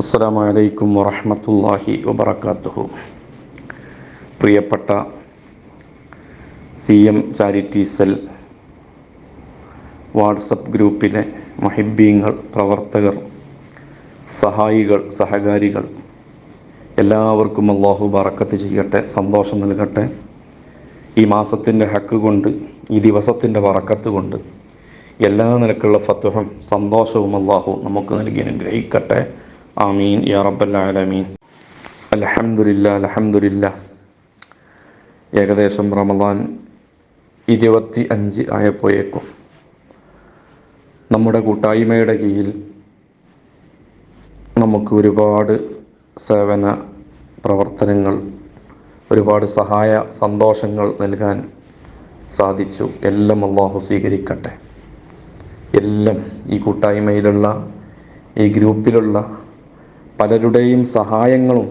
അസ്സലാമു അലൈക്കും വറഹ്മത്തുള്ളാഹി വബറകാതുഹു. പ്രിയപ്പെട്ട CM ചാരിറ്റി സെൽ വാട്സപ്പ് ഗ്രൂപ്പിലെ മുഹിബ്ബീങ്ങൾ, പ്രവർത്തകർ, സഹായികൾ, സഹകാരികൾ എല്ലാവർക്കും അല്ലാഹു ബറക്കത്ത് ചെയ്യട്ടെ, സന്തോഷം നൽകട്ടെ. ഈ മാസത്തിൻ്റെ ഹക്ക് കൊണ്ട്, ഈ ദിവസത്തിൻ്റെ ബറക്കത്ത് കൊണ്ട് എല്ലാ നിലക്കുള്ള ഫത്വഹും സന്തോഷവും അല്ലാഹു നമുക്ക് നൽകി അനുഗ്രഹിക്കട്ടെ. ആമീൻ യാ റബ്ബൽ ആലമീൻ. അൽഹംദുലില്ലാ. ഏകദേശം റമദാൻ 25 ആയപ്പോയേക്കും നമ്മുടെ കൂട്ടായ്മയുടെ കീഴിൽ നമുക്ക് ഒരുപാട് സേവന പ്രവർത്തനങ്ങൾ, ഒരുപാട് സഹായ സന്തോഷങ്ങൾ നൽകാൻ സാധിച്ചു. എല്ലാം അല്ലാഹു സ്വീകരിക്കട്ടെ. എല്ലാം ഈ കൂട്ടായ്മയിലുള്ള, ഈ ഗ്രൂപ്പിലുള്ള പലരുടെയും സഹായങ്ങളും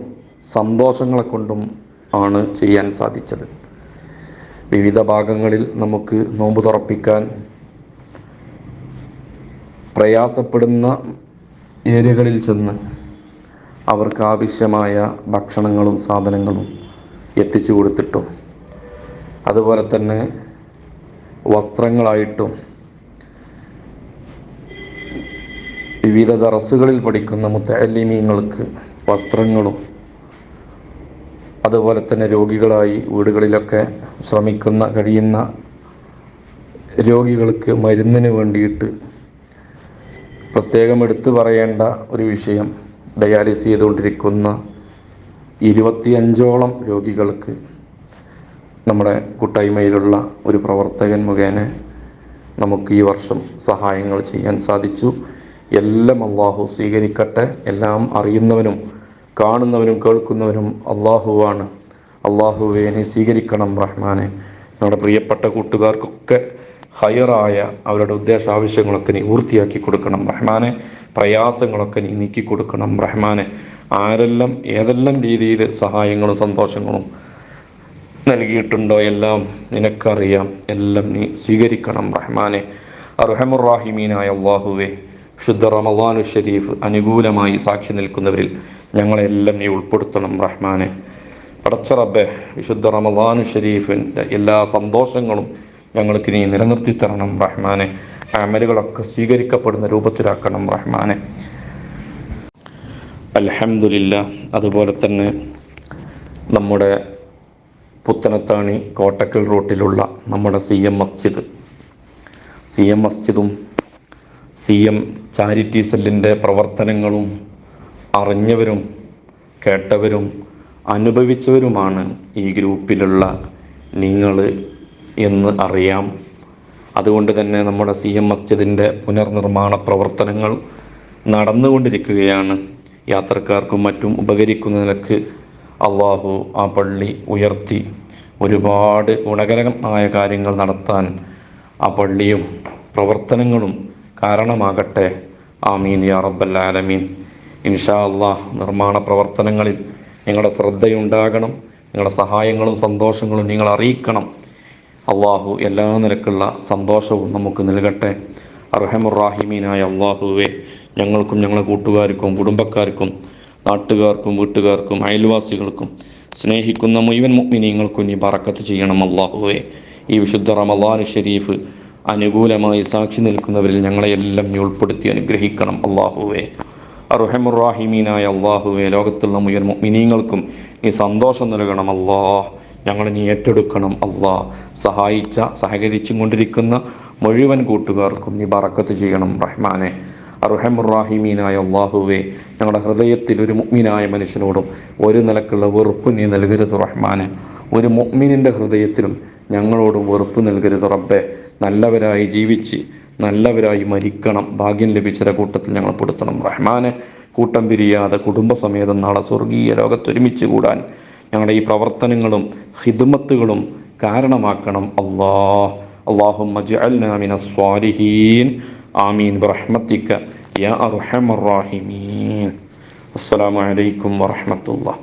സന്തോഷങ്ങളെ കൊണ്ടും ആണ് ചെയ്യാൻ സാധിച്ചത്. വിവിധ ഭാഗങ്ങളിൽ നമുക്ക് നോമ്പ് തുറപ്പിക്കാൻ പ്രയാസപ്പെടുന്ന ഏരിയകളിൽ ചെന്ന് അവർക്ക് ആവശ്യമായ ഭക്ഷണങ്ങളും സാധനങ്ങളും എത്തിച്ചു കൊടുത്തിട്ടും, അതുപോലെ തന്നെ വസ്ത്രങ്ങളായിട്ടും, വിവിധ ദറസുകളിൽ പഠിക്കുന്ന മുത്തഅല്ലിമീങ്ങൾക്ക് വസ്ത്രങ്ങളും, അതുപോലെ തന്നെ രോഗികളായി വീടുകളിലൊക്കെ കഴിയുന്ന രോഗികൾക്ക് മരുന്നിന് വേണ്ടിയിട്ട് പ്രത്യേകം എടുത്തു പറയേണ്ട ഒരു വിഷയം, ഡയാലിസിസ് ചെയ്തുകൊണ്ടിരിക്കുന്ന 25ഓളം രോഗികൾക്ക് നമ്മുടെ കൂട്ടായ്മയിലുള്ള ഒരു പ്രവർത്തകൻ മുഖേന നമുക്ക് ഈ വർഷം സഹായങ്ങൾ ചെയ്യാൻ സാധിച്ചു. എല്ലാം അല്ലാഹു സ്വീകരിക്കട്ടെ. എല്ലാം അറിയുന്നവനും കാണുന്നവനും കേൾക്കുന്നവനും അല്ലാഹുവാണ്. അല്ലാഹുവേ, നീ സ്വീകരിക്കണം റഹ്മാനെ. നമ്മുടെ പ്രിയപ്പെട്ട കൂട്ടുകാർക്കൊക്കെ ഹൈറായ അവരുടെ ഉദ്ദേശാവശ്യങ്ങളൊക്കെ നീ പൂർത്തിയാക്കി കൊടുക്കണം റഹ്മാനെ. പ്രയാസങ്ങളൊക്കെ നീ നീക്കി കൊടുക്കണം റഹ്മാനെ. ആരെല്ലാം ഏതെല്ലാം രീതിയിൽ സഹായങ്ങളും സന്തോഷങ്ങളും നൽകിയിട്ടുണ്ടോ എല്ലാം നിനക്കറിയാം. എല്ലാം നീ സ്വീകരിക്കണം റഹ്മാനെ. അർഹമുർ റഹീമീനായ അല്ലാഹുവേ, ശുദ്ധ റമളാനു ഷരീഫ് അനുകൂലമായി സാക്ഷി നിൽക്കുന്നവരിൽ ഞങ്ങളെല്ലാം നീ ഉൾപ്പെടുത്തണം റഹ്മാനെ. പടച്ച റബ്ബേ, വിശുദ്ധ റമളാനു ഷരീഫിൻ്റെ എല്ലാ സന്തോഷങ്ങളും ഞങ്ങൾക്ക് നീ നിലനിർത്തി തരണം റഹ്മാനെ. അമലുകളൊക്കെ സ്വീകരിക്കപ്പെടുന്ന രൂപത്തിലാക്കണം റഹ്മാനെ. അൽഹംദുലില്ലാ. അതുപോലെ തന്നെ നമ്മുടെ പുത്തനത്താണി കോട്ടക്കൽ റൂട്ടിലുള്ള നമ്മുടെ CM മസ്ജിദും CM ചാരിറ്റി സെല്ലിൻ്റെ പ്രവർത്തനങ്ങളും അറിഞ്ഞവരും കേട്ടവരും അനുഭവിച്ചവരുമാണ് ഈ ഗ്രൂപ്പിലുള്ള നിങ്ങൾ എന്ന് അറിയാം. അതുകൊണ്ട് തന്നെ നമ്മുടെ CM മസ്ജിദിൻ്റെ പുനർനിർമ്മാണ പ്രവർത്തനങ്ങൾ നടന്നുകൊണ്ടിരിക്കുകയാണ്. യാത്രക്കാർക്കും മറ്റും ഉപകരിക്കുന്ന നിലക്ക് അല്ലാഹു ആ പള്ളി ഉയർത്തി ഒരുപാട് ഗുണകരമായ കാര്യങ്ങൾ നടത്താൻ ആ പള്ളിയും പ്രവർത്തനങ്ങളും കാരണമാകട്ടെ. ആമീൻ യാ റബ്ബൽ ആലമീൻ. ഇൻഷാ അല്ലാഹ് നിർമ്മാണ പ്രവർത്തനങ്ങളിൽ നിങ്ങളുടെ ശ്രദ്ധയുണ്ടാകണം. നിങ്ങളുടെ സഹായങ്ങളും സന്തോഷങ്ങളും നിങ്ങൾ അറിയിക്കണം. അല്ലാഹു എല്ലാ നിലക്കുള്ള സന്തോഷവും നമുക്ക് നൽകട്ടെ. അർഹമുർ റഹീമീനായ അല്ലാഹുവേ, ഞങ്ങൾക്കും ഞങ്ങളുടെ കൂട്ടുകാർക്കും കുടുംബക്കാർക്കും നാട്ടുകാർക്കും വീട്ടുകാർക്കും അയൽവാസികൾക്കും സ്നേഹിക്കുന്ന മുഴുവൻ മുഅ്മിനീങ്ങൾക്കും നീ ബറക്കത്ത് ചെയ്യണം അല്ലാഹുവേ. ഈ വിശുദ്ധ റമളാൻ ഷരീഫ് അനുകൂലമായി സാക്ഷി നിൽക്കുന്നവരിൽ ഞങ്ങളെയെല്ലാം നീ ഉൾപ്പെടുത്തി അനുഗ്രഹിക്കണം അല്ലാഹുവേ. അർഹമുർ റഹീമീനായ അല്ലാഹുവേ, ലോകത്തുള്ള മുഴുവൻ മുഅ്മിനീങ്ങൾക്കും നീ സന്തോഷം നൽകണം അല്ലാഹ്. ഞങ്ങളെ നീ ഏറ്റെടുക്കണം അല്ലാഹ്. സഹകരിച്ചും കൊണ്ടിരിക്കുന്ന മുഴുവൻ കൂട്ടുകാർക്കും നീ ബറക്കത്ത് ചെയ്യണം റഹ്മാനെ. അർഹമുർ റഹീമീനായ അല്ലാഹുവേ, ഞങ്ങളുടെ ഹൃദയത്തിൽ ഒരു മുഅ്മിനായ മനുഷ്യനോടും ഒരു നിലക്കുള്ള വെറുപ്പ് നീ നൽകരുത് റഹ്മാനെ. ഒരു മുഅ്മിനിൻ്റെ ഹൃദയത്തിലും ഞങ്ങളോടും വെറുപ്പ് നൽകരുത് റബ്ബേ. നല്ലവരായി ജീവിച്ച് നല്ലവരായി മരിക്കണം. ഭാഗ്യം ലഭിച്ചവരുടെ കൂട്ടത്തിൽ ഞങ്ങൾ പെടുത്തണം റഹ്മാനെ. കൂട്ടം പിരിയാതെ കുടുംബസമേതം നാളെ സ്വർഗീയ ലോകത്തൊരുമിച്ച് കൂടാൻ ഞങ്ങളുടെ ഈ പ്രവർത്തനങ്ങളും ഖിദ്മത്തുകളും കാരണമാക്കണം അല്ലാഹ്. അല്ലാഹുമ്മ ജഅൽനാ മിനസ് സ്വാലിഹീൻ. ആമീൻ ബിറഹ്മതിക യാ അർഹമർ റഹീമീൻ. അസ്സലാമു അലൈക്കും വറഹ്മത്തുള്ളാഹി.